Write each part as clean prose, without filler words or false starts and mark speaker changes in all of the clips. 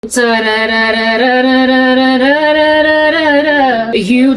Speaker 1: You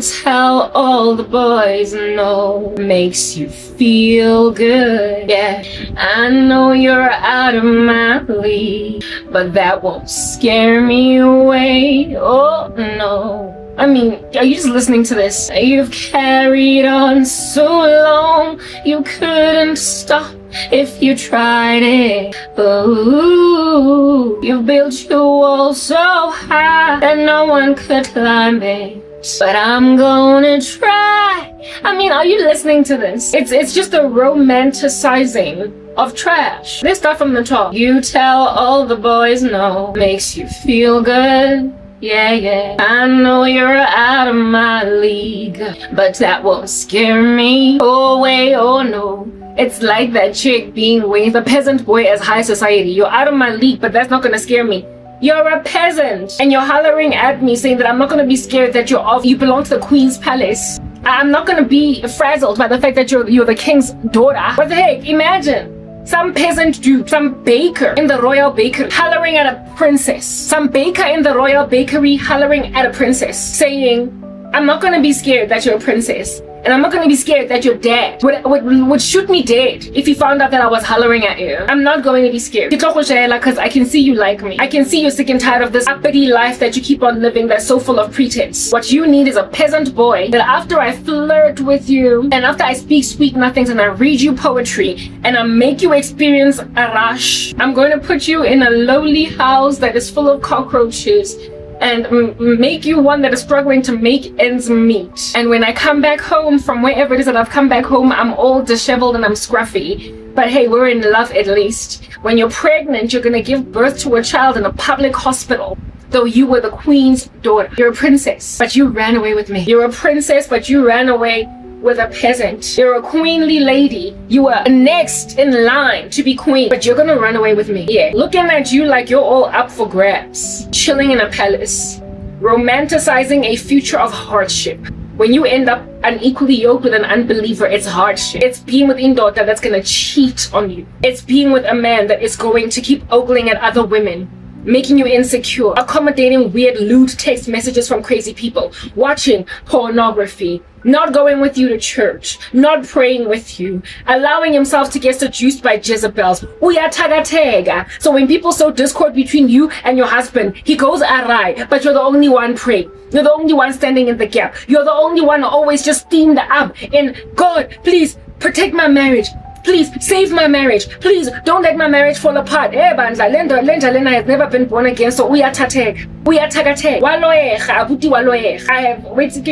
Speaker 1: tell all the boys no, makes you feel good. Yeah, I know you're out of my league, but that won't scare me away. Oh no. I mean, are you just listening to this? You've carried on so long, you couldn't stop if you tried it. Ooh, you've built your wall so high that no one could climb it. But I'm gonna try. I mean, are you listening to this? It's just a romanticizing of trash. Let's start from the top. You tell all the boys no, makes you feel good. Yeah, yeah, I know you're out of my league, but that won't scare me away, oh no. It's like that chick being with a peasant boy as high society. You're out of my league, but that's not gonna scare me. You're a peasant, and you're hollering at me saying that I'm not gonna be scared that you belong to the queen's palace. I'm not gonna be frazzled by the fact that you're the king's daughter. What the heck, imagine. Some peasant dude, some baker in the royal bakery hollering at a princess. Some baker in the royal bakery hollering at a princess, saying, I'm not gonna be scared that you're a princess. And I'm not gonna be scared that your dad would shoot me dead if he found out that I was hollering at you. I'm not going to be scared. Because I can see you like me. I can see you're sick and tired of this uppity life that you keep on living that's so full of pretense. What you need is a peasant boy that after I flirt with you, and after I speak sweet nothings and I read you poetry, and I make you experience a rush, I'm going to put you in a lowly house that is full of cockroaches, and make you one that is struggling to make ends meet. And when I come back home from wherever it is that I've come back home, I'm all disheveled and I'm scruffy. But hey, we're in love at least. When you're pregnant, you're gonna give birth to a child in a public hospital. Though you were the queen's daughter. You're a princess, but you ran away with me. You're a princess, but you ran away with a peasant. You're a queenly lady. You were next in line to be queen, but you're gonna run away with me. Yeah, looking at you like you're all up for grabs, chilling in a palace, romanticizing a future of hardship. When you end up unequally yoked with an unbeliever, it's hardship. It's being with daughter that's gonna cheat on you. It's being with a man that is going to keep ogling at other women, making you insecure, accommodating weird lewd text messages from crazy people, watching pornography, not going with you to church, not praying with you, allowing himself to get seduced by Jezebels. Uyatagatega. So when people sow discord between you and your husband, he goes awry, but you're the only one praying. You're the only one standing in the gap. You're the only one always just steamed up in, God, please protect my marriage. Please save my marriage. Please don't let my marriage fall apart. Bandla, Lenda has never been born again, so we are tatek. We are tagatek.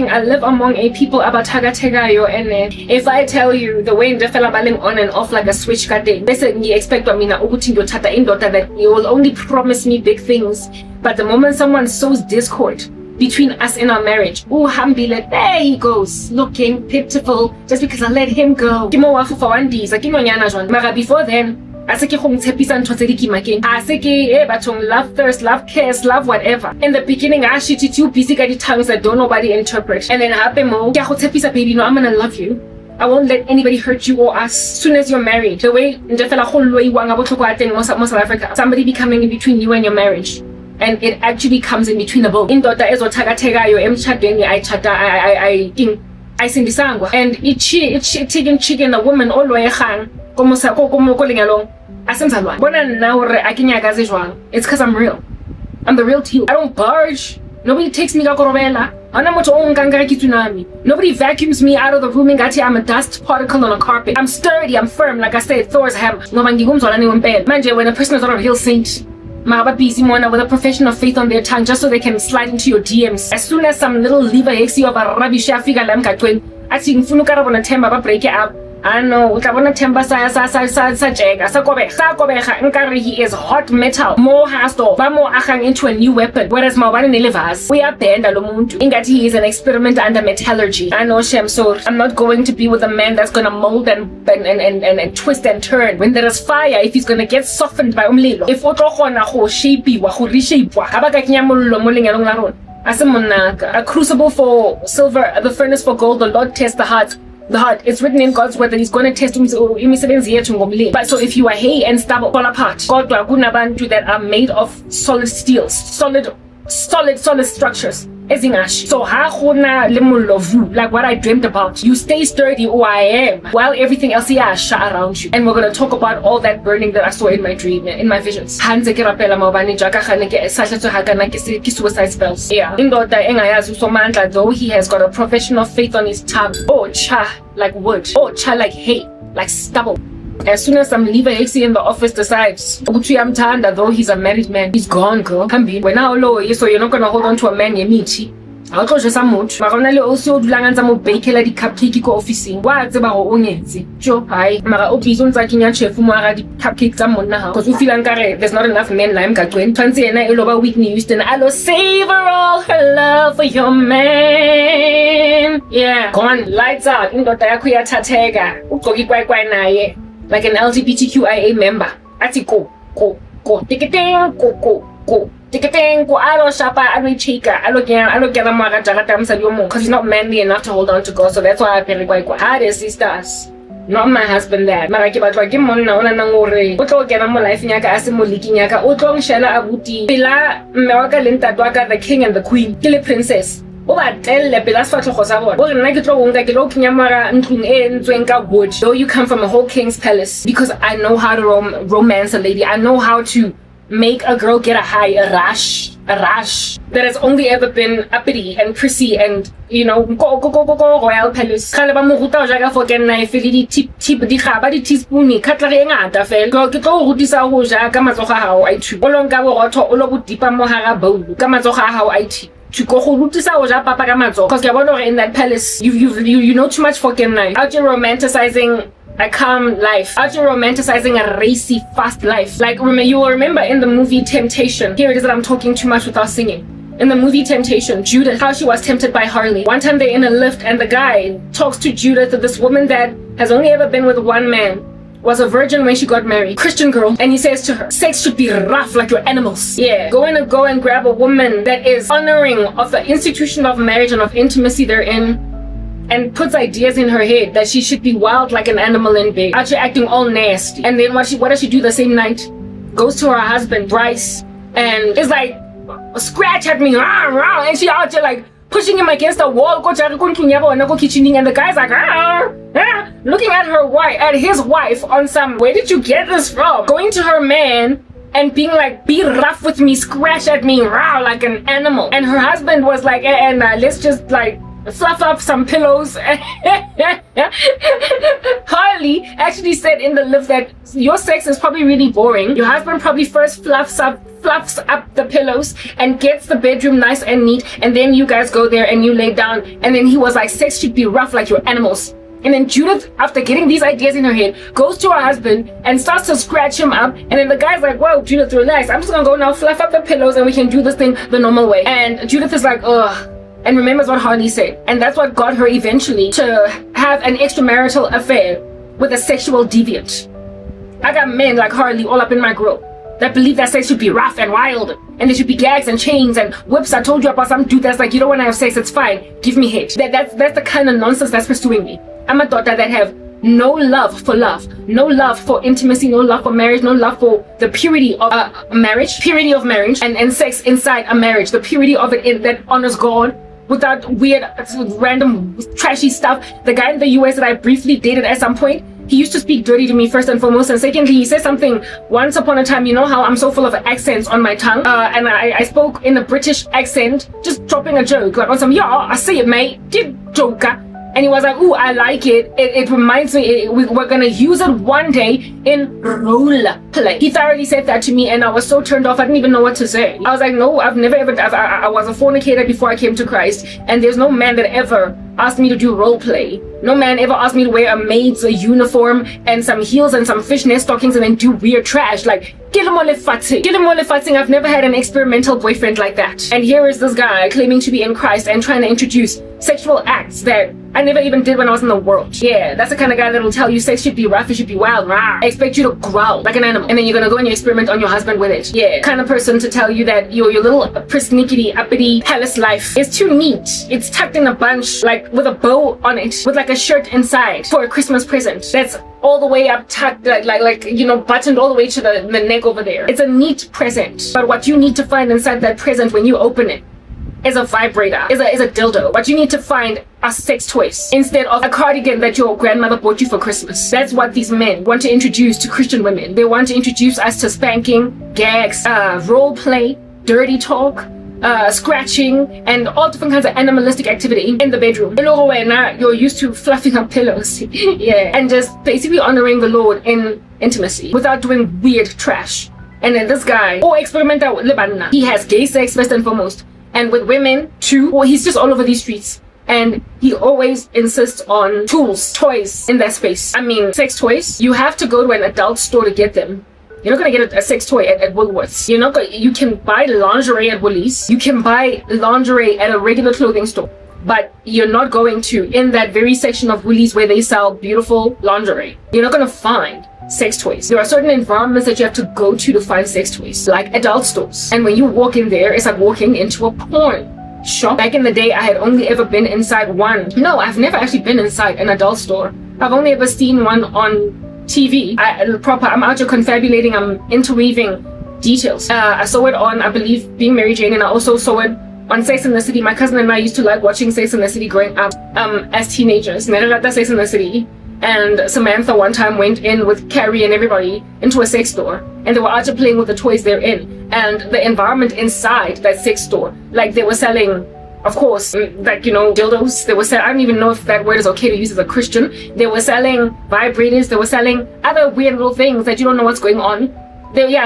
Speaker 1: I live among a people about tagategayo, and if I tell you the way ndefela baling on and off like a switch kade, listen, you expect mina ukuthi ndothatha indoda that you will only promise me big things, but the moment someone sows discord between us in our marriage, hambile, there he goes, looking pitiful just because I let him go. Mara before then, love thirst, love cares, love whatever. In the beginning, I shit too busy got the tongues that don't nobody interpret. And then baby, no, I'm gonna love you. I won't let anybody hurt you or us. Soon as you're married, the way in South Africa, somebody be coming in between you and your marriage. And it actually comes in between the both. Indoda ezothagatekayo emtshadweni ayisindisangwa. And chicken a woman oloyegang komusa kolenyalong asenzalwa. Bona nna hore a ke nyakaze jwang. It's cuz I'm real. I'm the real deal. I don't barge. Nobody takes me ka korobela. Nobody vacuums me out of the room and I'm a dust particle on a carpet. I'm sturdy, I'm firm, like I said, Thor's hammer. Manje, when a person is not a real saint, busy with a profession of faith on their tongue just so they can slide into your DMs. As soon as some little lever hexy of a rubbish figure lamkatwen, I think Funukara temba break it up. I know temba he is hot metal, more hostile, more achang into a new weapon. Whereas Mawani Nilivas, we are banned Alomuntu. Ingati he is an experiment under metallurgy. I know Shem, so I'm not going to be with a man that's gonna mold and twist and turn. When there is fire, if he's gonna get softened by umlilo. If otohona ho shapey wa ho reshape wa habakakinyamullo moling along laron. A crucible for silver, the furnace for gold, the Lord tests the hearts. The heart. It's written in God's word that He's going to test imisebenzi yethu ngomlilo. But so if you are hay and stubble, fall apart. Kodwa kunabantu that are made of solid steels, solid structures. So like what I dreamt about, you stay sturdy, or I am, while everything else is around you. And we're gonna talk about all that burning that I saw in my dream, in my visions. Suicide spells. Yeah. Though he has got a profession of faith on his tongue. Oh cha, like wood. Oh cha, like hay, like stubble. As soon as some lever Hexy in the office decides, though he's a married man, he's gone, girl. When now low, so you're not gonna hold on to a man you meet. I'll go just some much. Maronale also dulanganza mo bakela di cupcake ko office. Wa tseba go onyetse. Jo, hi. Mara opison tsa kinya chef mo ara di cupcake tsa monna ha. Cause we feel nkare there's not enough men la emgaqweni. Tshwantse yena e loba Whitney Houston. Allo savor all her love for your man. Yeah. Gone, lights out. Indoda yakho iyathatheka. Ugqoka ikwayikwayi naye. Like an LGBTQIA member. Ati go. Ticketing, go. Ticketing, go. Alo shapa, alo chika, alo gana mara jarata msaliomo. Cause he's not manly enough to hold on to God. So that's why I pay kwa. Hard sisters. Not my husband that. Mara kiba twa kimon na ona nangore. Utlo gana mo life nyaka asimo liki nyaka. Utlo ngshela abuti. Pila mewaka lenta dwaka the king and the queen. Kile princess. Though you come from a whole king's palace, because I know how to romance a lady. I know how to make a girl get a rash that has only ever been uppity and prissy and go royal palace. Because in that palace, you know too much fucking life. Out here romanticizing a calm life. Out here romanticizing a racy, fast life. Like you will remember in the movie Temptation. Here it is that I'm talking too much without singing. In the movie Temptation, Judith, how she was tempted by Harley. One time they're in a lift and the guy talks to Judith, this woman that has only ever been with one man, was a virgin when she got married, Christian girl, and he says to her, sex should be rough like your animals. Yeah, go and grab a woman that is honoring of the institution of marriage and of intimacy therein, and puts ideas in her head that she should be wild like an animal in bed, out here acting all nasty. And then what does she do the same night? Goes to her husband, Bryce, and is like, scratch at me, and she out here like pushing him against the wall, and the guy's like, looking at his wife on some, where did you get this from? Going to her man and being like, be rough with me, scratch at me, like an animal. And her husband was like, let's just like fluff up some pillows. Harley actually said in the lift that your sex is probably really boring. Your husband probably first fluffs up the pillows and gets the bedroom nice and neat, and then you guys go there and you lay down, and then he was like, sex should be rough like your animals. And then Judith, after getting these ideas in her head, goes to her husband and starts to scratch him up, and then the guy's like, whoa, Judith, relax, I'm just gonna go now fluff up the pillows and we can do this thing the normal way. And Judith is like, ugh, and remembers what Harley said, and that's what got her eventually to have an extramarital affair with a sexual deviant. I got men like Harley all up in my grill that believe that sex should be rough and wild, and there should be gags and chains and whips. I told you about some dude that's like, you don't want to have sex, it's fine, give me head. That's the kind of nonsense that's pursuing me. I'm a daughter that have no love, no love for intimacy, no love for marriage, no love for the purity of marriage, and sex inside a marriage, the purity of it that honors God, without weird, random, trashy stuff. The guy in the US that I briefly dated at some point, he used to speak dirty to me first and foremost, and secondly, he said something once upon a time, you know how I'm so full of accents on my tongue, and I spoke in a British accent, just dropping a joke, like on some, yeah, I see it, mate, did joker. And he was like, ooh, I like it. It reminds me, we're gonna use it one day in role play. He thoroughly said that to me, and I was so turned off, I didn't even know what to say. I was like, no, I've never ever, I was a fornicator before I came to Christ, and there's no man that ever asked me to do role play. No man ever asked me to wear a maid's uniform and some heels and some fishnet stockings and then do weird trash. Like, I've never had an experimental boyfriend like that. And here is this guy claiming to be in Christ and trying to introduce sexual acts that I never even did when I was in the world. Yeah, that's the kind of guy that will tell you sex should be rough, it should be wild. I expect you to growl like an animal. and then you're gonna go and you experiment on your husband with it. Yeah, kind of person to tell you that your little persnickety uppity palace life is too neat. It's tucked in a bunch, like with a bow on it, with like a shirt inside for a Christmas present. That's all the way up tucked, like you know, buttoned all the way to the neck over there. It's a neat present, but what you need to find inside that present when you open it is a vibrator, is a dildo. What you need to find are sex toys instead of a cardigan that your grandmother bought you for Christmas. That's what these men want to introduce to Christian women. They want to introduce us to spanking, gags, role play, dirty talk, scratching, and all different kinds of animalistic activity in the bedroom. You're used to fluffing up pillows, yeah, and just basically honoring the Lord in intimacy without doing weird trash. And then this guy, experimenta with libanna. He has gay sex first and foremost, and with women too. Or he's just all over these streets, and he always insists on tools, toys in that space. I mean, sex toys. You have to go to an adult store to get them. You're not gonna get a sex toy at Woolworths. You're not gonna, you can buy lingerie at Woolies. You can buy lingerie at a regular clothing store, but you're not going to in that very section of Woolies where they sell beautiful lingerie. You're not gonna find sex toys. There are certain environments that you have to go to find sex toys, like adult stores. And when you walk in there, it's like walking into a porn shop. Back in the day, I had only ever been inside one. No, I've never actually been inside an adult store. I've only ever seen one on TV. I'm out here confabulating, I'm interweaving details. I saw it on, I believe, Being Mary Jane, and I also saw it on Sex and the City. My cousin and I used to like watching Sex and the City growing up as teenagers. Sex and the City. And Samantha one time went in with Carrie and everybody into a sex store, and they were out playing with the toys they're in. And the environment inside that sex store, like they were selling, of course, like, you know, dildos. They were selling, I don't even know if that word is okay to use as a Christian. They were selling vibrators. They were selling other weird little things that you don't know what's going on.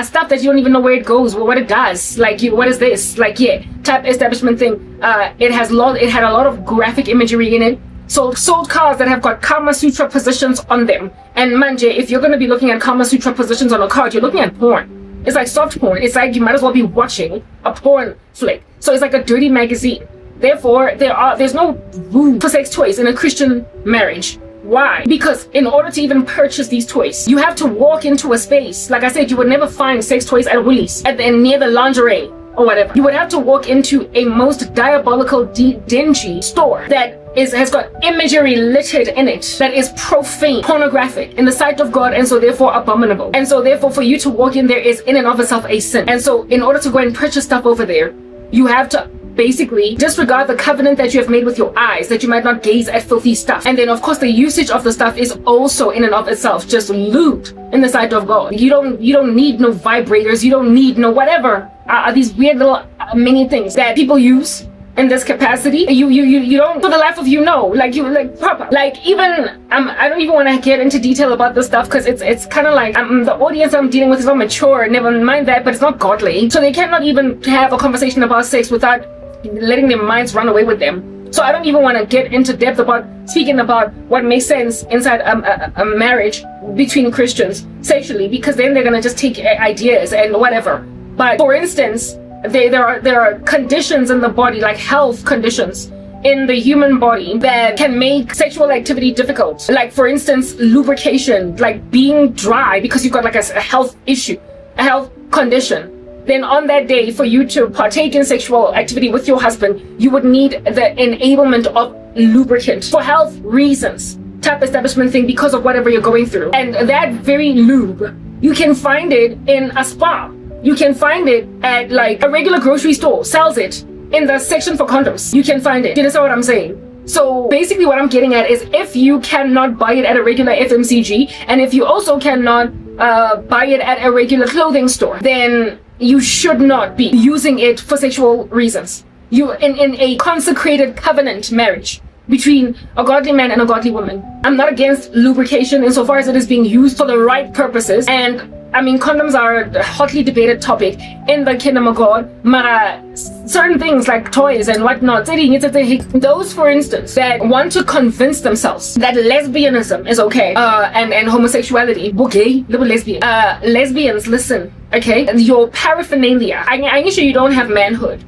Speaker 1: Stuff that you don't even know where it goes, what it does. Like, what is this? Like, type establishment thing. It had a lot of graphic imagery in it. Sold cars that have got Kama Sutra positions on them. And manje, if you're going to be looking at Kama Sutra positions on a card, you're looking at porn. It's like soft porn. It's like you might as well be watching a porn flick. So it's like a dirty magazine. Therefore, there's no room for sex toys in a Christian marriage. Why? Because in order to even purchase these toys, you have to walk into a space. Like I said, you would never find sex toys at Woolies, near the lingerie or whatever. You would have to walk into a most diabolical, dingy store that has got imagery littered in it that is profane, pornographic in the sight of God, and so therefore abominable. And so therefore for you to walk in there is in and of itself a sin. And so in order to go and purchase stuff over there, you have to basically disregard the covenant that you have made with your eyes, that you might not gaze at filthy stuff. And then of course the usage of the stuff is also in and of itself just lewd in the sight of God. You don't need no vibrators, you don't need no whatever. These weird little mini things that people use in this capacity. You don't, for the life of you know, like proper. Like even I don't even want to get into detail about this stuff because it's kind of like the audience I'm dealing with is not mature. Never mind that, but it's not godly, so they cannot even have a conversation about sex without letting their minds run away with them. So I don't even want to get into depth about speaking about what makes sense inside a marriage between Christians sexually, because then they're gonna just take ideas and whatever. But for instance, there are conditions in the body, like health conditions in the human body, that can make sexual activity difficult. Like for instance, lubrication, like being dry because you've got like a health issue, a health condition. Then on that day, for you to partake in sexual activity with your husband, you would need the enablement of lubricant for health reasons, type establishment thing, because of whatever you're going through. And that very lube, you can find it in a spa. You can find it at like a regular grocery store, sells it in the section for condoms. You can find it. You understand what I'm saying? So basically what I'm getting at is, if you cannot buy it at a regular FMCG, and if you also cannot buy it at a regular clothing store, then you should not be using it for sexual reasons. You in a consecrated covenant marriage between a godly man and a godly woman. I'm not against lubrication insofar as it is being used for the right purposes, and I mean, condoms are a hotly debated topic in the kingdom of God. Mara, certain things like toys and whatnot, those, for instance, that want to convince themselves that lesbianism is okay, and homosexuality, gay, little lesbian, lesbians, listen, okay, your paraphernalia. I'm sure you don't have manhood.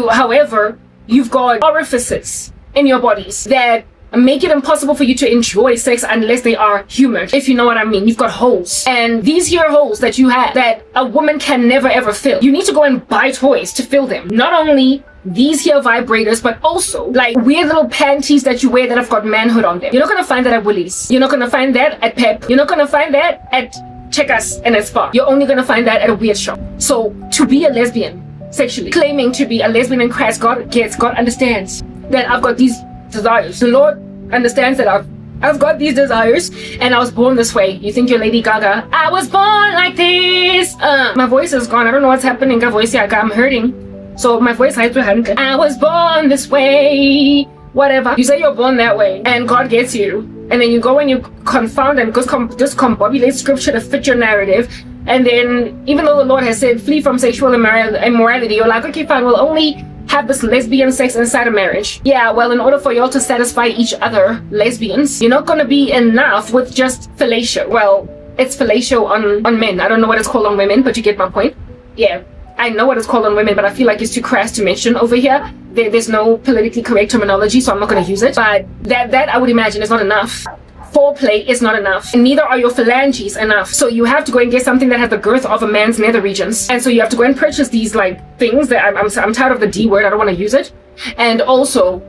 Speaker 1: However, you've got orifices in your bodies that make it impossible for you to enjoy sex unless they are humored, if you know what I mean. You've got holes, and these here holes that you have that a woman can never ever fill, you need to go and buy toys to fill them. Not only these here vibrators, but also like weird little panties that you wear that have got manhood on them. You're not gonna find that at Woolies. You're not gonna find that at Pep. You're not gonna find that at Checkers and at Spa. You're only gonna find that at a weird shop. So to be a lesbian, sexually claiming to be a lesbian in Christ, God understands that I've got these desires. The Lord understands that I've got these desires, and I was born this way. You think you're Lady Gaga? I was born like this. My voice is gone. I don't know what's happening. I'm hurting. So my voice has to handle. I was born this way. Whatever. You say you're born that way, and God gets you, and then you go and you confound and just discombobulate scripture to fit your narrative. And then, even though the Lord has said flee from sexual immorality, you're like, okay, fine, we'll only have this lesbian sex inside a marriage. Yeah, well, in order for y'all to satisfy each other, lesbians, you're not gonna be enough with just fellatio. Well, it's fellatio on men. I don't know what it's called on women, but you get my point. Yeah, I know what it's called on women, but I feel like it's too crass to mention over here. There's no politically correct terminology, so I'm not gonna use it. But that I would imagine is not enough. Foreplay is not enough, and neither are your phalanges enough. So you have to go and get something that has the girth of a man's nether regions, and so you have to go and purchase these like things that I'm tired of the D word. I don't want to use it. And also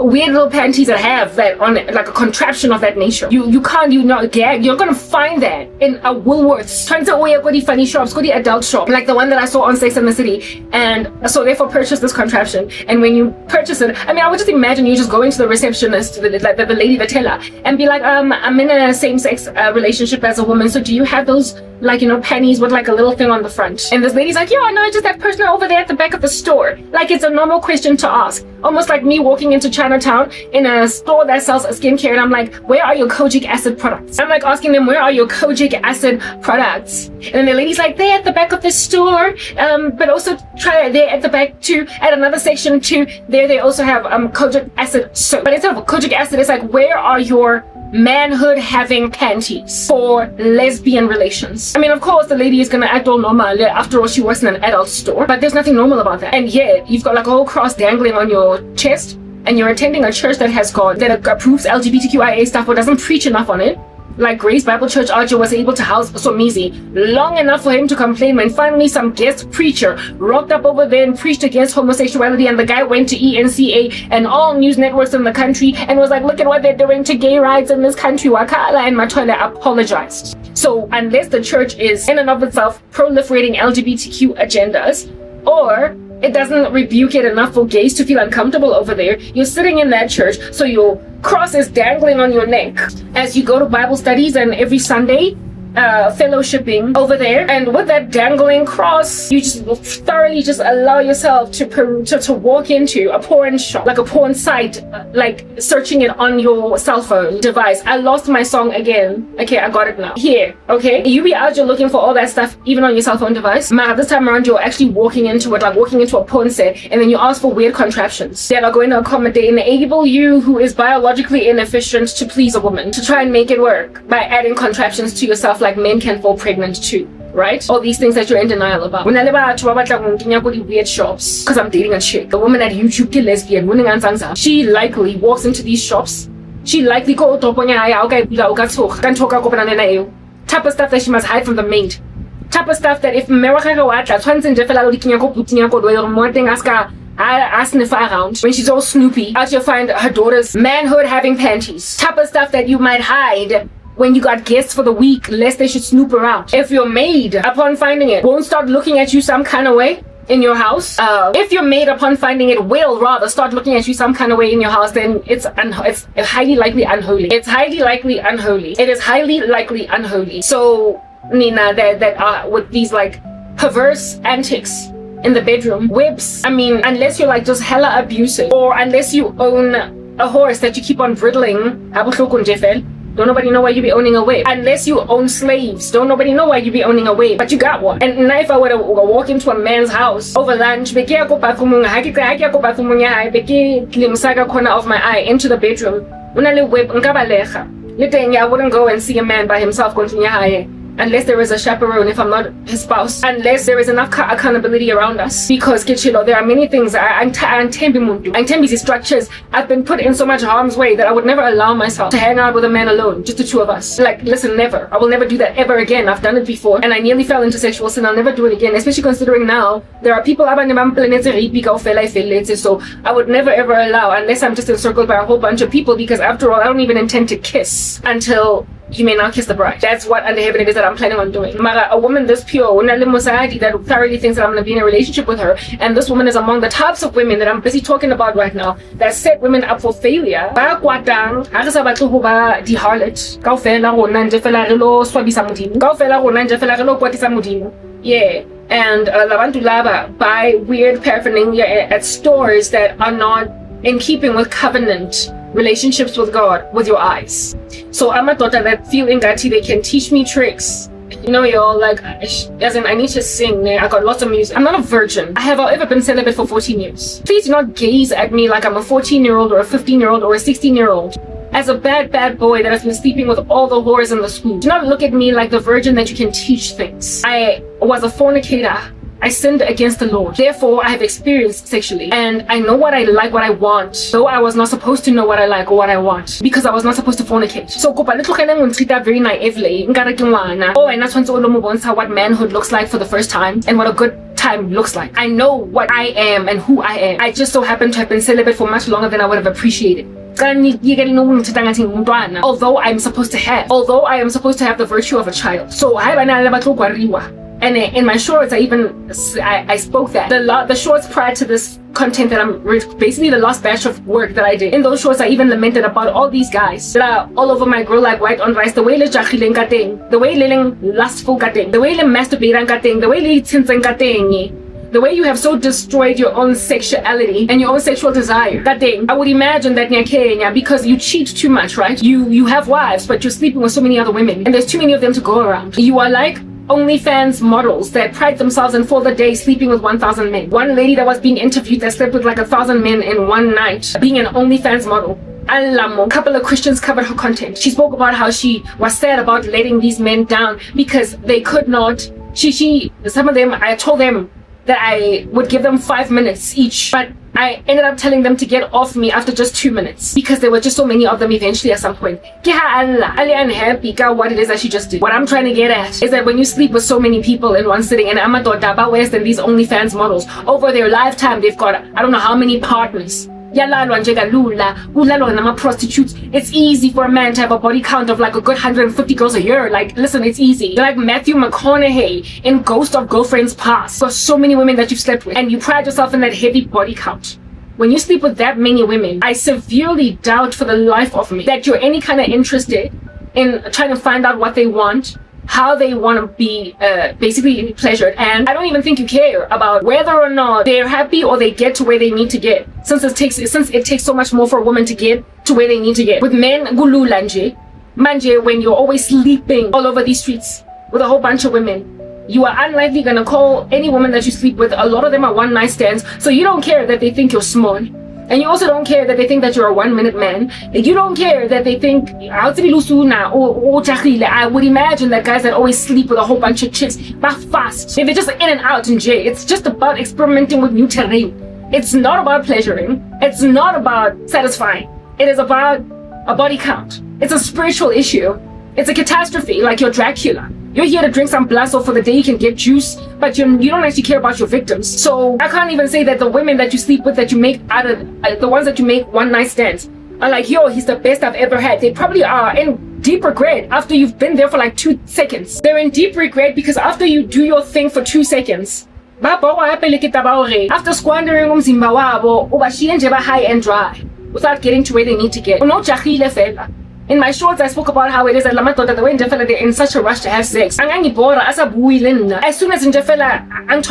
Speaker 1: weird little panties that have that on it, like a contraption of that nature. You can't, you not gag. You're gonna find that in a Woolworths. Trying to go the funny shops, go the adult shop, like the one that I saw on Sex and the City. And so therefore purchase this contraption. And when you purchase it, I mean, I would just imagine you just going to the receptionist, the lady, the teller, and be like, I'm in a same-sex relationship as a woman, so do you have those, like, you know, panties with like a little thing on the front? And this lady's like, yeah, no, it's just that person over there at the back of the store. Like, it's a normal question to ask. Almost like me walking into Chinatown in a store that sells skincare, and I'm like, where are your kojic acid products? I'm like asking them, where are your kojic acid products? And then the lady's like, they're at the back of the store, but also try there at the back too, at another section too. There they also have kojic acid soap. But instead of kojic acid, it's like, where are your manhood having panties for lesbian relations? I mean, of course the lady is gonna act all normal. After all, she works in an adult store, but there's nothing normal about that. And yet you've got like a whole cross dangling on your chest, and you're attending a church that approves LGBTQIA stuff but doesn't preach enough on it. Like Grace Bible Church Archer was able to house Somizi long enough for him to complain when finally some guest preacher rocked up over there and preached against homosexuality, and the guy went to ENCA and all news networks in the country and was like, look at what they're doing to gay rights in this country. Wakala and Matola apologized. So unless the church is in and of itself proliferating LGBTQ agendas, or it doesn't rebuke it enough for gays to feel uncomfortable over there, you're sitting in that church, so your cross is dangling on your neck as you go to Bible studies and every Sunday fellowshipping over there. And with that dangling cross, you just thoroughly just allow yourself to walk into a porn shop, like a porn site, like searching it on your cell phone device. I lost my song again. Okay, I got it now. Here, okay? You be out, you're looking for all that stuff, even on your cell phone device. Man, this time around, you're actually walking into it, like walking into a porn set, and then you ask for weird contraptions that are going to accommodate, enable you, who is biologically inefficient, to please a woman, to try and make it work by adding contraptions to yourself, like men can fall pregnant too, right? All these things that you're in denial about. When I live weird shops, because I'm dating a chick, a woman at YouTube, lesbian, she likely walks into these shops. She likely go type of stuff that she must hide from the maid. Type of stuff that if I sniff around when she's all snoopy, out you'll find her daughter's manhood having panties. Type of stuff that you might hide when you got guests for the week, lest they should snoop around. If your maid, upon finding it, won't start looking at you some kind of way in your house, if your maid, upon finding it, will rather start looking at you some kind of way in your house, then it's highly likely unholy. It's highly likely unholy. It is highly likely unholy. So, Nina, that with these like perverse antics in the bedroom, whips, I mean, unless you're like just hella abusive, or unless you own a horse that you keep on bridling, don't nobody know why you be owning a whip. Unless you own slaves, don't nobody know why you be owning a whip, but you got one. And now if I were to walk into a man's house over lunch, corner of my eye into the bedroom, I wouldn't go and see a man by himself going to unless there is a chaperone, if I'm not his spouse, unless there is enough accountability around us. Because there are many things. I'm busy structures. I've been put in so much harm's way that I would never allow myself to hang out with a man alone, just the two of us. Like, listen, never. I will never do that ever again. I've done it before, and I nearly fell into sexual sin. I'll never do it again, especially considering now there are people so I would never ever allow, unless I'm just encircled by a whole bunch of people, because after all, I don't even intend to kiss until you may not kiss the bride. That's what under heaven it is that I'm planning on doing. Mara, a woman this pure, that thoroughly thinks that I'm going to be in a relationship with her, and this woman is among the types of women that I'm busy talking about right now that set women up for failure. The harlot. Yeah. And labantu laba buy weird paraphernalia at stores that are not in keeping with covenant relationships with God with your eyes. So I'm a daughter that feeling that they can teach me tricks. Y'all, like, as in I need to sing. I got lots of music. I'm not a virgin. I have however been celibate for 14 years. Please do not gaze at me like I'm a 14-year-old or a 15-year-old or a 16-year-old. As a bad boy that has been sleeping with all the whores in the school. Do not look at me like the virgin that you can teach things. I was a fornicator. I sinned against the Lord. Therefore, I have experienced sexually. And I know what I like, what I want. Though I was not supposed to know what I like or what I want. Because I was not supposed to fornicate. So, very naively. Oh, and that's what manhood looks like for the first time. And what a good time looks like. I know what I am and who I am. I just so happen to have been celibate for much longer than I would have appreciated. Although I am supposed to have the virtue of a child. So and in my shorts, I spoke that. The shorts prior to this content that I'm basically the last batch of work that I did. In those shorts, I even lamented about all these guys that are all over my girl like white on rice. The way they jahileng kateng, the way they lustful kateng, the way they masturbate kateng, the way they tinsen kateng. The way you have so destroyed your own sexuality and your own sexual desire. That thing, I would imagine that because you cheat too much, right? You have wives, but you're sleeping with so many other women, and there's too many of them to go around. You are like OnlyFans models that pride themselves and for the day sleeping with 1,000 men. One lady that was being interviewed that slept with like 1,000 men in one night, being an OnlyFans model. A couple of Christians covered her content. She spoke about how she was sad about letting these men down because they could not. Some of them, I told them that I would give them 5 minutes each, but I ended up telling them to get off me after just 2 minutes because there were just so many of them eventually at some point. Unhappy what it is that she just did. What I'm trying to get at is that when you sleep with so many people in one sitting, and I'm a daughter worse than these OnlyFans models, over their lifetime they've got I don't know how many partners. Prostitutes. It's easy for a man to have a body count of like a good 150 girls a year. Like, listen, it's easy. You're like Matthew McConaughey in Ghost of Girlfriends Past. There's so many women that you've slept with, and you pride yourself in that heavy body count. When you sleep with that many women, I severely doubt for the life of me that you're any kind of interested in trying to find out what they want, how they want to be basically pleasured. And I don't even think you care about whether or not they're happy or they get to where they need to get, since it takes so much more for a woman to get to where they need to get. With men, gulula nje manje, when you're always sleeping all over these streets with a whole bunch of women, you are unlikely gonna call any woman that you sleep with. A lot of them are one night stands, so you don't care that they think you're small. And you also don't care that they think that you're a 1 minute man. You don't care that they think I would imagine that guys that always sleep with a whole bunch of chicks, but fast. They're just in and out in jail. It's just about experimenting with new terrain. It's not about pleasuring. It's not about satisfying. It is about a body count. It's a spiritual issue. It's a catastrophe, like you're Dracula. You're here to drink some blood so for the day you can get juice, but you don't actually care about your victims. So I can't even say that the women that you sleep with, that you make out of the ones that you make one night stands, are like, yo, he's the best I've ever had. They probably are in deep regret after you've been there for like 2 seconds. They're in deep regret because after you do your thing for 2 seconds, after squandering umzimba wabo, ubashiye nje high and dry without getting to where they need to get. In my shorts, I spoke about how it is that the way they're in such a rush to have sex. As soon as I'm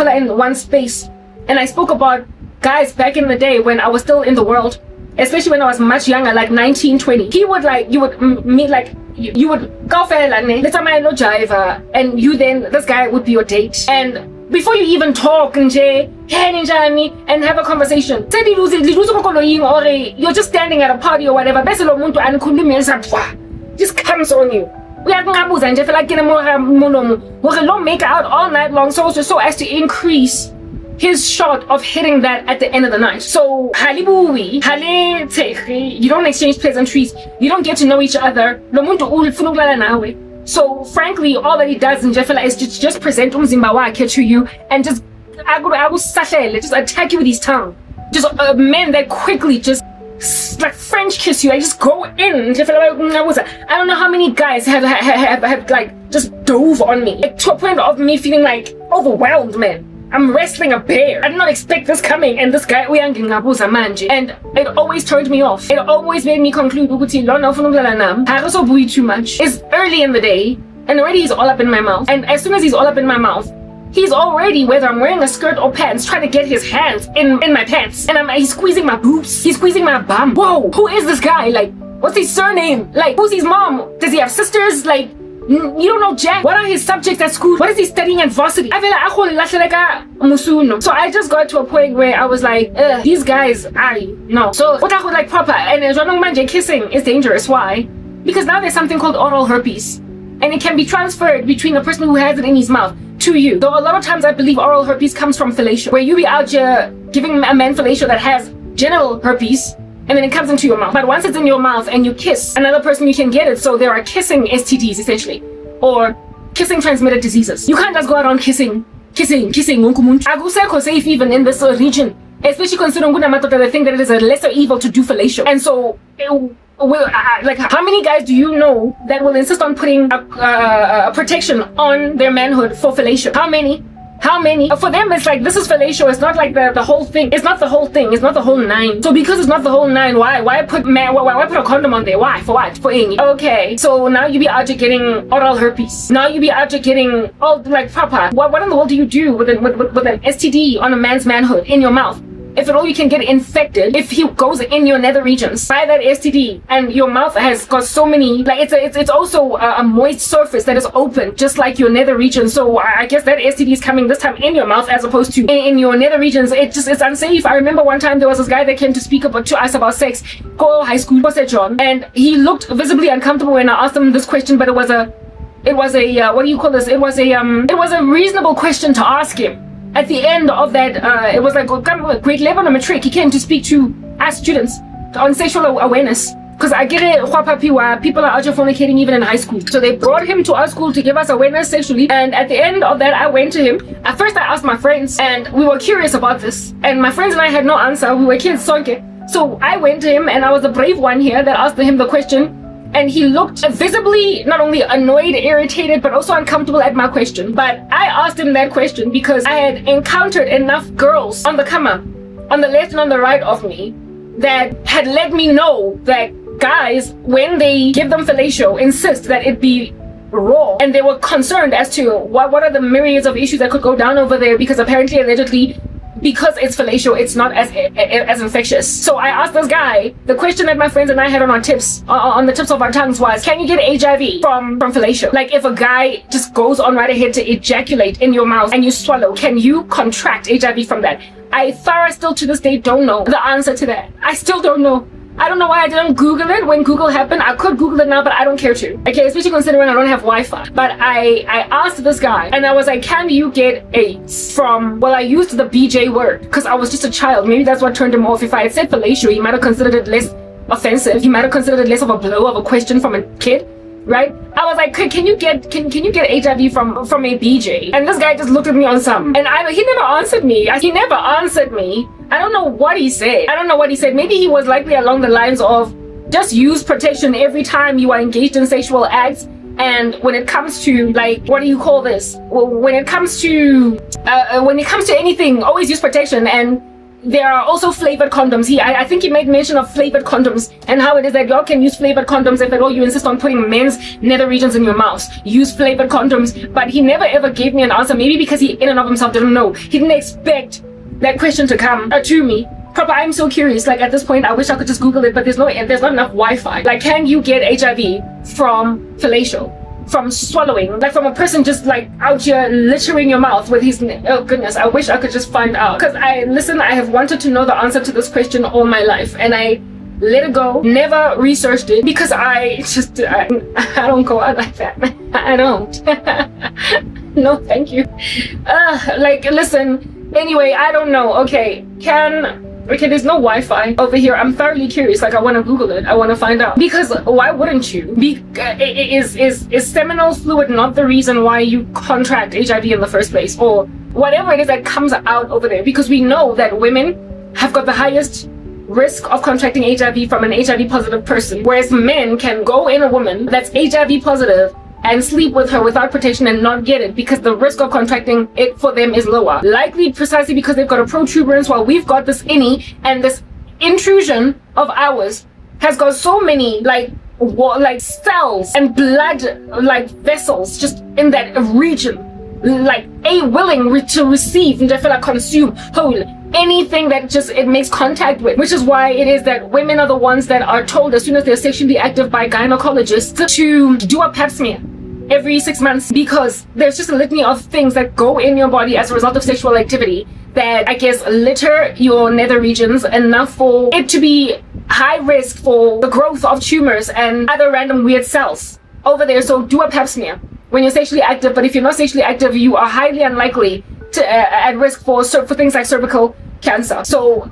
Speaker 1: in one space, and I spoke about guys back in the day when I was still in the world, especially when I was much younger, like 19, 20. You would go for let's say I know Jiva, and you then, this guy would be your date. And before you even talk and have a conversation, you're just standing at a party or whatever, just comes on you. uyakungabuza nje fela kene molomo hore lo make out all night long so as to increase his shot of hitting that at the end of the night. So halibui, hale tege, you don't exchange pleasantries, you don't get to know each other. Lo muntu ufuna ukulala nawe. So frankly, all that he does in Jeffela is just present umzimba wakhe to you and just just attack you with his tongue. Just men that quickly just like French kiss you, like just go in. I don't know how many guys have like just dove on me, like, to a point of me feeling like overwhelmed, man. I'm wrestling a bear. I did not expect this coming, and this guy and it always turned me off. It always made me conclude too much. It's early in the day and already he's all up in my mouth, and as soon as he's all up in my mouth, he's already, whether I'm wearing a skirt or pants, trying to get his hands in my pants, and he's squeezing my boobs, he's squeezing my bum. Whoa, who is this guy? Like, what's his surname? Like, who's his mom? Does he have sisters? Like, you don't know jack. What are his subjects at school? What is he studying at varsity? So I just got to a point where I was like, these guys, no. So what I would like proper, and kissing is dangerous. Why? Because now there's something called oral herpes, and it can be transferred between a person who has it in his mouth to you. Though a lot of times I believe oral herpes comes from fellatio, where you be out here giving a man fellatio that has genital herpes, and then it comes into your mouth. But once it's in your mouth and you kiss another person, you can get it. So there are kissing STDs essentially, or kissing transmitted diseases. You can't just go around kissing. Akusekho safe even in this region, especially considering they think that it is a lesser evil to do fellatio. And so, like, how many guys do you know that will insist on putting a protection on their manhood for fellatio? How many? For them, it's like, this is fellatio. It's not like the whole thing. It's not the whole thing. It's not the whole nine. So because it's not the whole nine, why put a condom on there? Why? For what? For any? Okay. So now you be out here getting oral herpes. Now you be out here getting all like proper. What in the world do you do with an STD on a man's manhood in your mouth? If at all you can get infected, if he goes in your nether regions by that STD, and your mouth has got so many, like it's also a moist surface that is open, just like your nether region. So I guess that STD is coming this time in your mouth as opposed to in your nether regions. It's unsafe. I remember one time there was this guy that came to speak to us about sex, go high school, John, and he looked visibly uncomfortable when I asked him this question, but it was a what do you call this? It was a reasonable question to ask him. At the end of that, it was like grade 11 or matric, he came to speak to us students on sexual awareness. Because I get it, people are out here fornicating even in high school. So they brought him to our school to give us awareness sexually. And at the end of that, I went to him. At first, I asked my friends, and we were curious about this. And my friends and I had no answer. We were kids, so I went to him, and I was the brave one here that asked him the question. And he looked visibly not only annoyed, irritated, but also uncomfortable at my question. But I asked him that question because I had encountered enough girls on the come up, on the left and on the right of me, that had let me know that guys, when they give them fellatio, insist that it be raw. And they were concerned as to what are the myriads of issues that could go down over there, because apparently, allegedly, because it's fellatio, it's not as infectious. So I asked this guy, the question that my friends and I had on our tips, on the tips of our tongues was, can you get HIV from fellatio? Like, if a guy just goes on right ahead to ejaculate in your mouth and you swallow, can you contract HIV from that? I still to this day don't know the answer to that. I still don't know. I don't know why I didn't Google it when Google happened. I could Google it now, but I don't care to. Okay, especially considering I don't have Wi-Fi. But I asked this guy, and I was like, can you get AIDS from, well, I used the BJ word, because I was just a child. Maybe that's what turned him off. If I had said fellatio, he might have considered it less offensive. He might have considered it less of a blow of a question from a kid. Right? I was like, can you get HIV from a BJ? And this guy just looked at me on some, and he never answered me. I don't know what he said. Maybe he was likely along the lines of, just use protection every time you are engaged in sexual acts. And when it comes to, like, what do you call this? Well, when it comes to anything, always use protection. And there are also flavored condoms. I think he made mention of flavored condoms and how it is that y'all can use flavored condoms if at all you insist on putting men's nether regions in your mouth. Use flavored condoms. But he never ever gave me an answer. Maybe because he in and of himself didn't know. He didn't expect that question to come to me. Proper, I'm so curious. Like, at this point, I wish I could just Google it, but there's not enough Wi-Fi. Like, can you get HIV from fellatio? From swallowing, like from a person just like out here littering your mouth with his, oh goodness, I wish I could just find out. Because I have wanted to know the answer to this question all my life, and I let it go, never researched it because I don't go out like that. I don't. No, thank you. Like, listen, anyway, I don't know. Okay, there's no Wi-Fi over here. I'm thoroughly curious. Like, I want to Google it. I want to find out. Because why wouldn't you? Is seminal fluid not the reason why you contract HIV in the first place? Or whatever it is that comes out over there? Because we know that women have got the highest risk of contracting HIV from an HIV positive person. Whereas men can go in a woman that's HIV positive and sleep with her without protection and not get it because the risk of contracting it for them is lower. Likely precisely because they've got a protuberance while we've got this innie, and this intrusion of ours has got so many like cells and blood like vessels just in that region, like willing to receive and consume whole anything that just it makes contact with, which is why it is that women are the ones that are told as soon as they're sexually active by gynecologists to do a pap smear every 6 months, because there's just a litany of things that go in your body as a result of sexual activity that I guess litter your nether regions enough for it to be high risk for the growth of tumors and other random weird cells over there. So do a pap smear when you're sexually active, but if you're not sexually active, you are highly unlikely to at risk for things like cervical cancer. So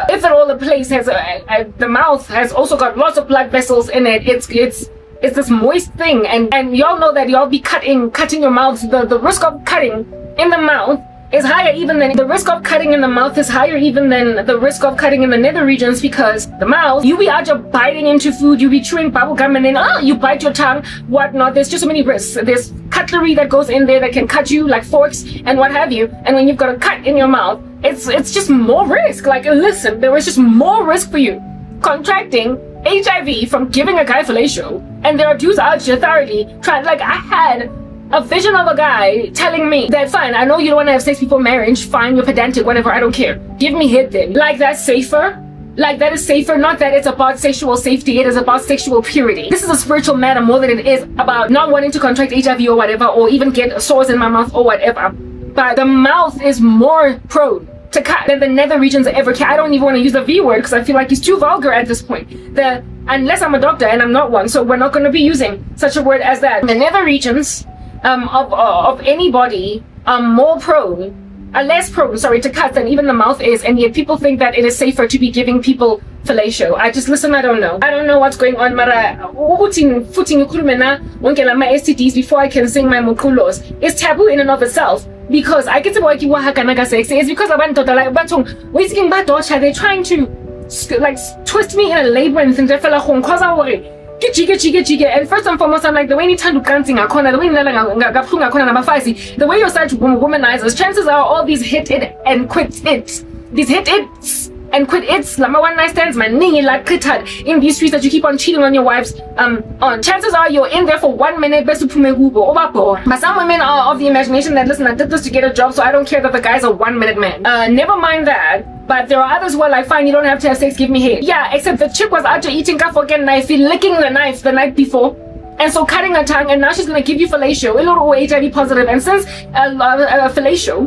Speaker 1: if at all the place has the mouth has also got lots of blood vessels in it, it's this moist thing, and y'all know that y'all be cutting your mouth. The risk of cutting in the mouth is higher even than the risk of cutting in the mouth is higher even than the risk of cutting in the nether regions, because the mouth, you be out there biting into food, you be chewing bubble gum, and then you bite your tongue, whatnot. There's just so many risks. There's cutlery that goes in there that can cut you, like forks and what have you, and when you've got a cut in your mouth, it's just more risk. Like, listen, there is just more risk for you contracting HIV from giving a guy fellatio, and there are dudes out here thoroughly trying. Like, I had a vision of a guy telling me that, fine, I know you don't want to have sex before marriage, fine, you're pedantic, whatever, I don't care, give me head then. Like, that's safer. Like, that is safer. Not that it's about sexual safety, it is about sexual purity. This is a spiritual matter more than it is about not wanting to contract HIV or whatever, or even get sores in my mouth or whatever. But the mouth is more prone to cut than the nether regions ever can. I don't even want to use the V word because I feel like it's too vulgar at this point. Unless I'm a doctor, and I'm not one, so we're not going to be using such a word as that. The nether regions of any body are less prone to cuts than even the mouth is, and yet people think that it is safer to be giving people fellatio. I don't know what's going on. Mara footing STDs before I can sing my mukulos is taboo in and of itself, because I get to work sex is because I went to like wasting my daughter. They're trying to like twist me in a labyrinth and cause I worry. And first and foremost, I'm like, the way you turn to dancing, the way you're starting to womanize us, chances are all these hit it and quit it, lama one night stands, man, like in these streets that you keep on cheating on your wives on. Chances are you're in there for 1 minute, but some women are of the imagination that, listen, I did this to get a job, so I don't care that the guy's a 1 minute man. Never mind that. But there are others who are like, fine, you don't have to have sex, give me head. Yeah, except the chick was out there eating fucking knife, licking the knife the night before, and so cutting her tongue, and now she's gonna give you fellatio, a little HIV positive. And since fellatio,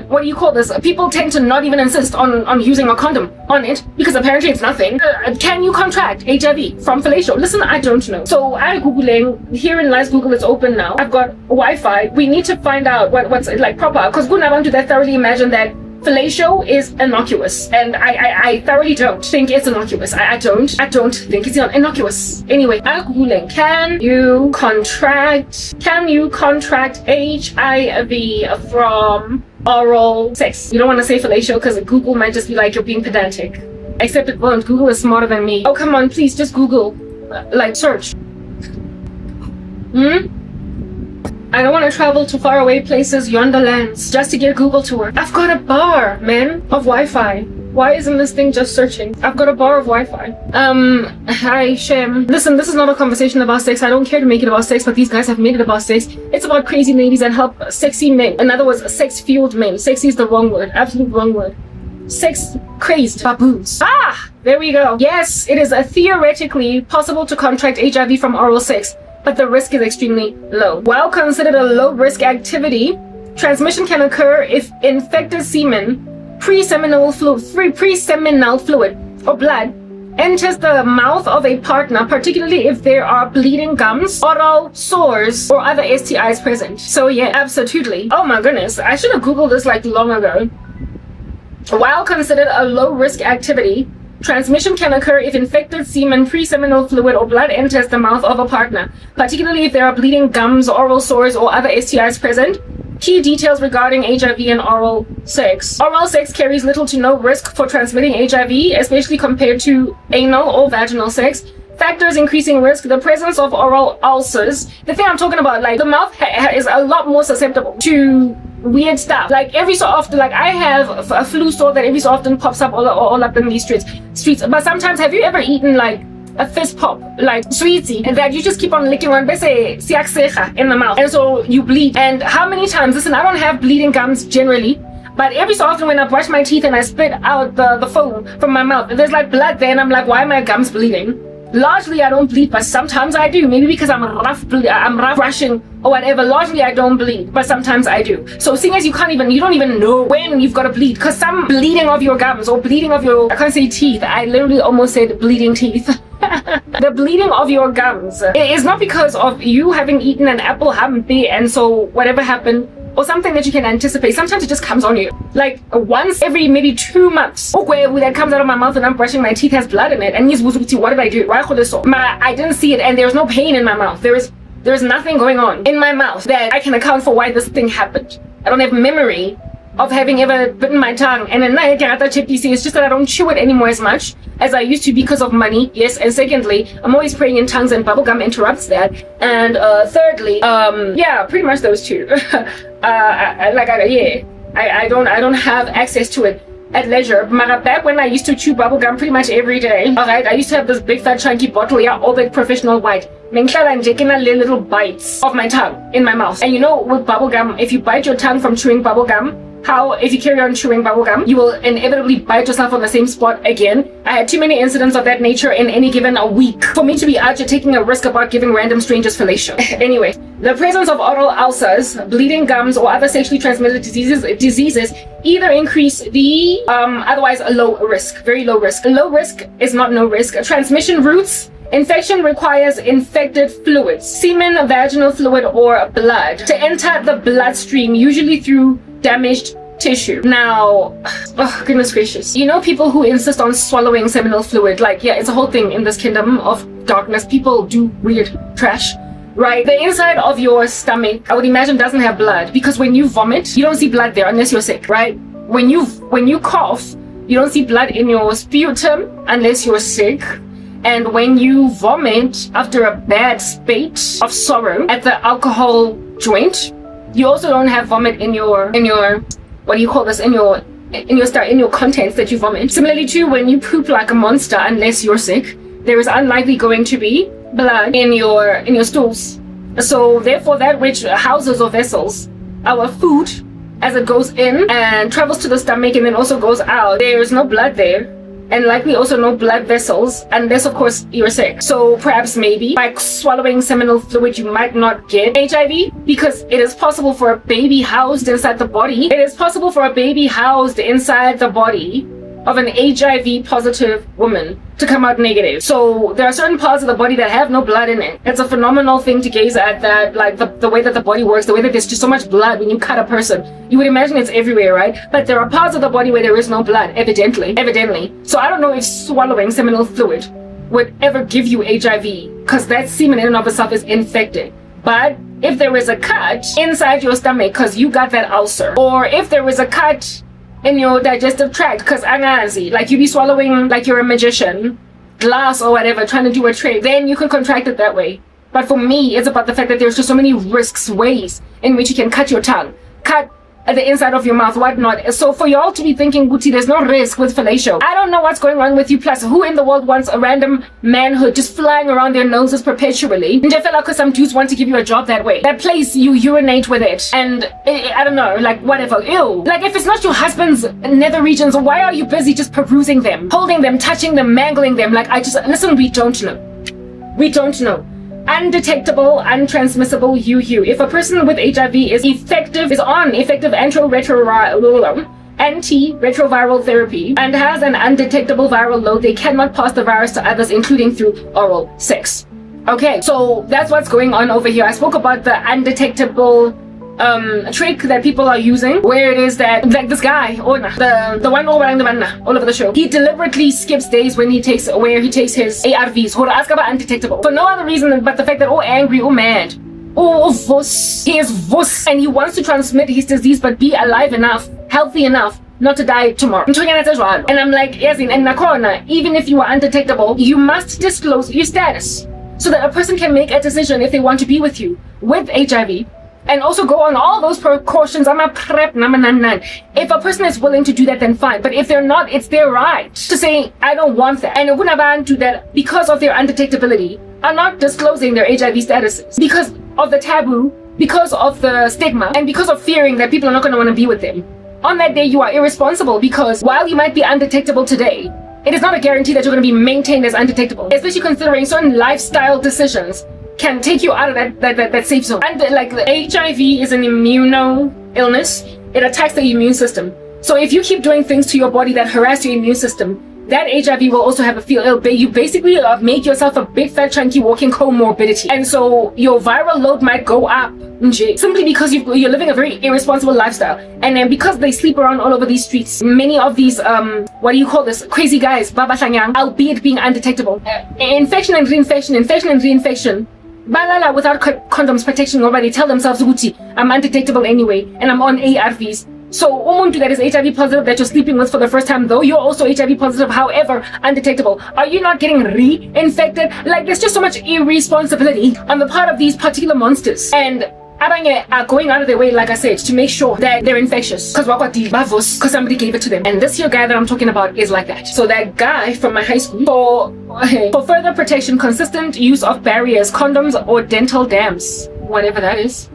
Speaker 1: what do you call this? People tend to not even insist on using a condom on it because apparently it's nothing. Can you contract HIV from fellatio? Listen, I don't know. So I'm googling. Here in Lies Google, it's open now. I've got Wi-Fi. We need to find out what's like proper, because I want to thoroughly imagine that fellatio is innocuous, and I thoroughly don't think it's innocuous. I don't think it's innocuous. Anyway, I'm googling. Can you contract HIV from oral sex? You don't want to say fellatio because Google might just be like, you're being pedantic. Except it won't. Google is smarter than me. Oh, come on, please just Google, like search. I don't want to travel to faraway places, yonder lands, just to get Google to work. I've got a bar, man, of Wi-Fi. Why isn't this thing just searching? I've got a bar of Wi-Fi. Hi, Shem. Listen, this is not a conversation about sex. I don't care to make it about sex, but these guys have made it about sex. It's about crazy ladies that help sexy men. In other words, sex-fueled men. Sexy is the wrong word. Absolute wrong word. Sex-crazed baboons. Ah! There we go. Yes, it is theoretically possible to contract HIV from oral sex, but the risk is extremely low. While considered a low-risk activity, transmission can occur if infected semen, pre-seminal fluid, or blood enters the mouth of a partner, particularly if there are bleeding gums, oral sores, or other STIs present. So yeah, absolutely. Oh my goodness, I should have Googled this like long ago. While considered a low-risk activity, transmission can occur if infected semen, pre-seminal fluid, or blood enters the mouth of a partner, particularly if there are bleeding gums, oral sores, or other STIs present. Key details regarding HIV and oral sex. Oral sex carries little to no risk for transmitting HIV, especially compared to anal or vaginal sex. Factors increasing risk: the presence of oral ulcers. The thing I'm talking about, like the mouth is a lot more susceptible to weird stuff. Like every so often, like I have a flu sore that every so often pops up all up in these streets. But sometimes, have you ever eaten like a fist pop, like sweetie, and that you just keep on licking on, in the mouth, and so you bleed? And how many times, listen, I don't have bleeding gums generally, but every so often when I brush my teeth and I spit out the foam from my mouth, there's like blood there, and I'm like, why are my gums bleeding? Largely I don't bleed, but sometimes I do. Maybe because I'm rough brushing or whatever. Largely I don't bleed, but sometimes I do. So seeing as you don't even know when you've got to bleed, because some bleeding of your gums or bleeding of your, I can't say teeth, I literally almost said bleeding teeth. The bleeding of your gums is not because of you having eaten an apple hampi and so whatever happened, or something that you can anticipate. Sometimes it just comes on you. Like once every maybe 2 months, that comes out of my mouth and I'm brushing my teeth has blood in it. And what did I do? I didn't see it, and there's no pain in my mouth. There's nothing going on in my mouth that I can account for why this thing happened. I don't have memory of having ever bitten my tongue. And then it's just that I don't chew it anymore as much as I used to because of money. Yes, and secondly, I'm always praying in tongues and bubblegum interrupts that. And thirdly, yeah, pretty much those two. I don't have access to it at leisure. But back when I used to chew bubblegum pretty much every day, alright, I used to have this big fat chunky bottle, yeah, all that professional white. Little bites of my tongue in my mouth. And you know, with bubblegum, if you bite your tongue from chewing bubblegum, if you carry on chewing bubblegum, you will inevitably bite yourself on the same spot again. I had too many incidents of that nature in any given a week for me to be out here taking a risk about giving random strangers fellatio. Anyway, the presence of oral ulcers, bleeding gums, or other sexually transmitted diseases either increase the otherwise a low risk, very low risk. Low risk is not no risk. Transmission routes. Infection requires infected fluids, semen, vaginal fluid, or blood to enter the bloodstream, usually through damaged tissue. Now, oh goodness gracious, you know, people who insist on swallowing seminal fluid, like, yeah, it's a whole thing in this kingdom of darkness. People do weird trash, right? The inside of your stomach, I would imagine, doesn't have blood, because when you vomit, you don't see blood there unless you're sick, right? When you cough, you don't see blood in your sputum unless you're sick. And when you vomit after a bad spate of sorrow at the alcohol joint, you also don't have vomit in your what do you call this, in your contents that you vomit. Similarly too, when you poop like a monster, unless you're sick, there is unlikely going to be blood in your stools. So therefore, that which houses or vessels our food as it goes in and travels to the stomach and then also goes out, there is no blood there. And likely also no blood vessels, unless of course you're sick. So perhaps maybe by swallowing seminal fluid you might not get HIV, because it is possible for a baby housed inside the body. It is possible for a baby housed inside the body of an HIV positive woman to come out negative. So there are certain parts of the body that have no blood in it. It's a phenomenal thing to gaze at, that like the way that the body works, the way that there's just so much blood when you cut a person. You would imagine it's everywhere, right? But there are parts of the body where there is no blood, evidently. So I don't know if swallowing seminal fluid would ever give you HIV, because that semen in and of itself is infected. But if there is a cut inside your stomach because you got that ulcer, or if there is a cut in your digestive tract because angazi, like you be swallowing like you're a magician, glass or whatever, trying to do a trick, then you can contract it that way. But for me, it's about the fact that there's just so many ways in which you can cut your tongue, cut at the inside of your mouth, whatnot. So for y'all to be thinking, Guti, there's no risk with fellatio, I don't know what's going on with you. Plus, who in the world wants a random manhood just flying around their noses perpetually? And because some dudes want to give you a job that way. That place, you urinate with it. And I don't know, like whatever, ew. Like if it's not your husband's nether regions, why are you busy just perusing them, holding them, touching them, mangling them? Like listen, we don't know. We don't know. Undetectable, untransmissible UU. If a person with HIV is on effective antiretroviral antiretroviral therapy and has an undetectable viral load. They cannot pass the virus to others, including through oral sex. Okay, so that's what's going on over here. I spoke about the undetectable trick that people are using, where it is that, like, this guy, the one all over the show, he deliberately skips days when he takes his ARVs, undetectable, for no other reason but the fact that angry, mad, he is vus, and he wants to transmit his disease but be alive enough, healthy enough not to die tomorrow. And I'm like, yes, and nakona, even if you are undetectable, you must disclose your status so that a person can make a decision if they want to be with you with HIV, and also go on all those precautions. I'm a prep. If a person is willing to do that, then fine. But if they're not, it's their right to say, I don't want that. And Ugunaban do that because of their undetectability, are not disclosing their HIV statuses because of the taboo, because of the stigma, and because of fearing that people are not going to want to be with them. On that day, you are irresponsible, because while you might be undetectable today, it is not a guarantee that you're going to be maintained as undetectable, especially considering certain lifestyle decisions can take you out of that safe zone. And like, the HIV is an immuno illness. It attacks the immune system. So if you keep doing things to your body that harass your immune system, that HIV will also have a feel ill. You basically make yourself a big fat chunky walking comorbidity, and so your viral load might go up simply because you're living a very irresponsible lifestyle. And then because they sleep around all over these streets, many of these crazy guys, albeit being undetectable, infection and reinfection, balala without condoms protection, nobody tell themselves, I'm undetectable anyway, and I'm on ARVs. So umuntu that is HIV positive that you're sleeping with for the first time, though you're also HIV positive, however undetectable, are you not getting reinfected? Like, there's just so much irresponsibility on the part of these particular monsters. And abanye are going out of their way, like I said, to make sure that they're infectious because somebody gave it to them. And this here guy that I'm talking about is like that. So that guy from my high school, for further protection, consistent use of barriers, condoms, or dental dams, whatever that is,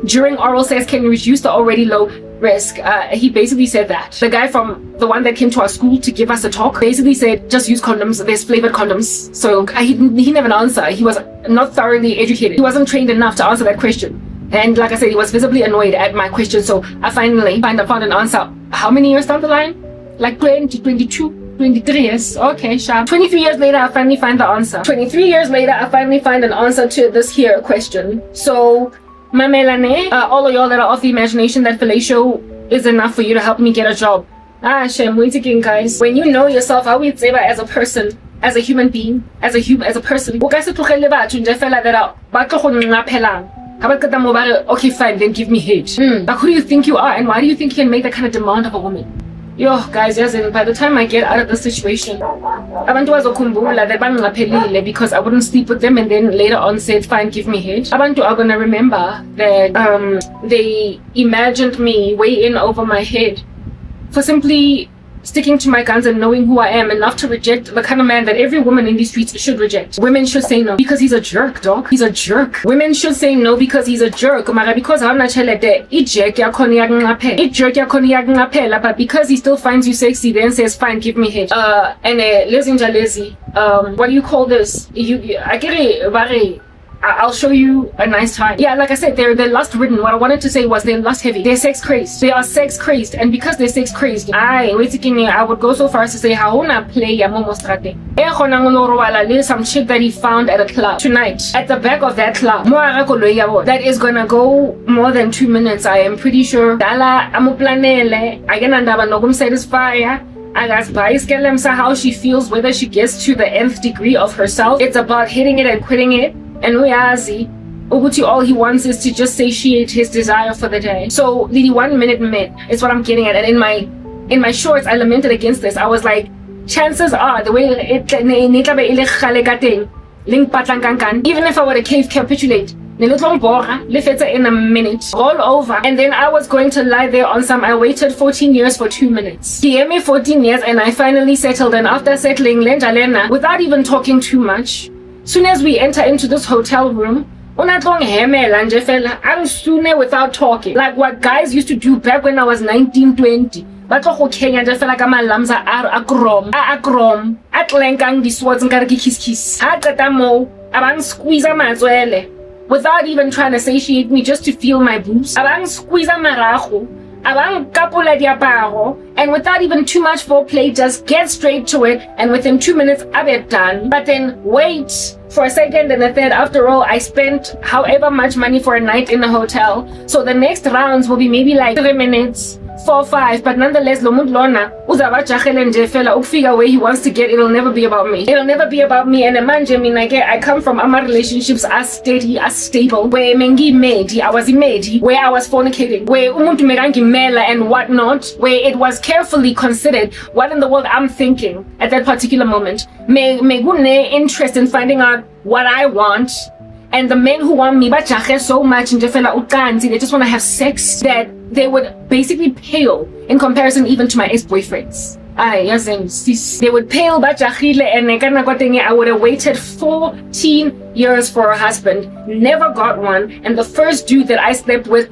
Speaker 1: during oral sex can reduce the already low risk. He basically said that. The guy from the one that came to our school to give us a talk basically said, just use condoms. There's flavored condoms. So he didn't have an answer. He was not thoroughly educated. He wasn't trained enough to answer that question. And like I said, he was visibly annoyed at my question. So I finally found an answer. How many years down the line? Like 20, 22, 23 years. Okay, sharp. 23 years later, I finally find the answer. 23 years later, I finally find an answer to this here question. So Mamelane, all of y'all that are off the imagination that fellatio is enough for you to help me get a job. Shem, wait again, guys. When you know yourself, how we say as a person, as a human being, as a person, okay, fine, then give me hate. Like, who do you think you are, and why do you think you can make that kind of demand of a woman? Yo, guys, yes, and by the time I get out of the situation, abantu bazokumbula that bangaphelile because I wouldn't sleep with them and then later on said, fine, give me head. Abantu are gonna remember that they imagined me way in over my head for simply sticking to my guns and knowing who I am enough to reject the kind of man that every woman in these streets should reject. Women should say no because he's a jerk, dog. He's a jerk. Women should say no because he's a jerk. Mara because but because he still finds you sexy, then says, fine, give me head. Lazy. What do you call this? I get it, I'll show you a nice time. Yeah, like I said, they're lust ridden. What I wanted to say was they're lust heavy. They're sex crazed. They are sex crazed, and because they're sex crazed, I would go so far as to say hauna play ya momo strate. Some shit that he found at a club tonight, at the back of that club. That is gonna go more than 2 minutes. I am pretty sure. Dala amuplanele. Agenandaba nogum satisfy. How she feels, whether she gets to the nth degree of herself. It's about hitting it and quitting it. And Uyazi, Uguti, all he wants is to just satiate his desire for the day. So the 1 minute myth is what I'm getting at. And in my shorts, I lamented against this. I was like, chances are the way even if I were to capitulate, in a minute, roll over, and then I was going to lie there on some. I waited 14 years for 2 minutes. He gave me 14 years, and I finally settled. And after settling, without even talking too much, soon as we enter into this hotel room, without talking, like what guys used to do back when I was 19, 20. Without even trying to satiate me, just to feel my boobs. abang kapula diaparo, and without even too much foreplay, just get straight to it, and within 2 minutes, I'm done. But then wait for a second and a third. After all, I spent however much money for a night in a hotel, so the next rounds will be maybe like 3 minutes, 4, 5, but nonetheless, lo muntu lona uzaba jahele nje fela ukufika where he wants to get. It'll never be about me. It'll never be about me. And manje mina I come from my relationships as steady, as stable, where mengi medi, I was medi, where I was fornicating, where umuntu merangi mela and whatnot, where it was carefully considered what in the world I'm thinking at that particular moment. Me gune interest in finding out what I want. And the men who want me bajahe so much and they just want to have sex that they would basically pale in comparison even to my ex-boyfriends. They would pale bajahile, and I would have waited 14 years for a husband, never got one, and the first dude that I slept with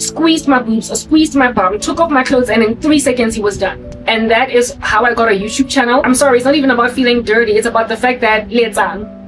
Speaker 1: squeezed my boobs or squeezed my bum, took off my clothes, and in 3 seconds he was done. And that is how I got a YouTube channel. I'm sorry, it's not even about feeling dirty, it's about the fact that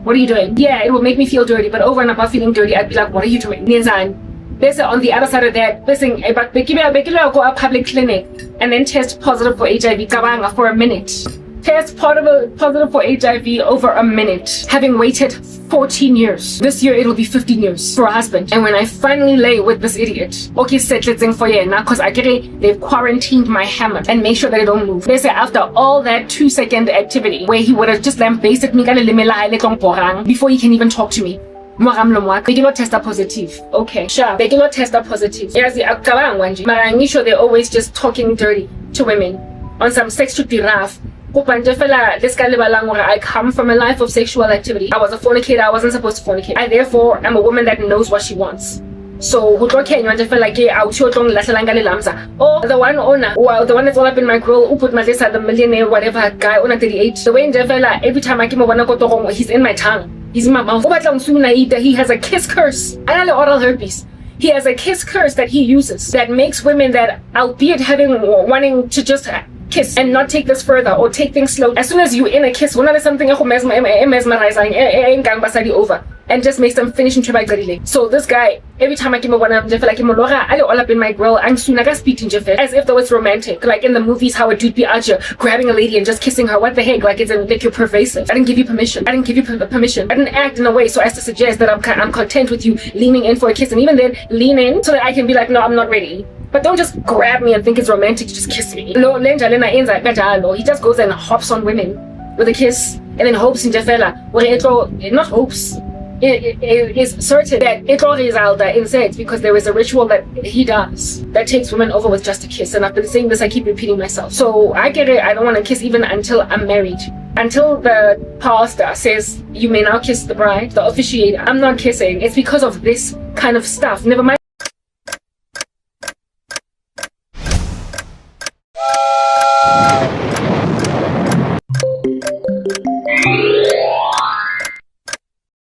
Speaker 1: what are you doing? Yeah, it will make me feel dirty, but over and above feeling dirty, I'd be like, what are you doing? Listen, on the other side of that, listen, go a public clinic and then test positive for HIV for a minute. Test positive for HIV over a minute, having waited 14 years. This year it'll be 15 years for a husband. And when I finally lay with this idiot, okay, settled for you now, because I get it, they've quarantined my hammer and make sure that it don't move. They say after all that 2-second activity where he would have just lambasted me before he can even talk to me. Begilo test positive. Okay, sure. Begilo test positive. Yes, I'm sure they're always just talking dirty to women on some sex to be rough. I come from a life of sexual activity. I was a fornicator. I wasn't supposed to fornicate. I therefore am a woman that knows what she wants. So the one owner, well, the one that's all up in my grill, who put my list at the millionaire, whatever guy owner 38. The way every time I came over, he's in my tongue. He's in my mouth. He has a kiss curse. I don't know oral herpes. He has a kiss curse that he uses that makes women that, albeit wanting to just kiss and not take this further or take things slow, as soon as you in a kiss, something mesmerizing over and just makes them finish in Trebagari. So this guy, every time I came over, I'm just like all up in my grill, I'm soon I got speaking as if though it's romantic, like in the movies how a dude be out here grabbing a lady and just kissing her. What the heck? Like it's like you're pervasive. I didn't give you permission. I didn't act in a way so as to suggest that I'm content with you leaning in for a kiss, and even then lean in so that I can be like, no, I'm not ready. But don't just grab me and think it's romantic to just kiss me. He just goes and hops on women with a kiss and then hopes in Jafela. Not hopes. It is certain that it will result in sex, because there is a ritual that he does that takes women over with just a kiss. And I've been saying this, I keep repeating myself. So I get it, I don't want to kiss even until I'm married. Until the pastor says you may now kiss the bride, the officiator. I'm not kissing. It's because of this kind of stuff. Never mind.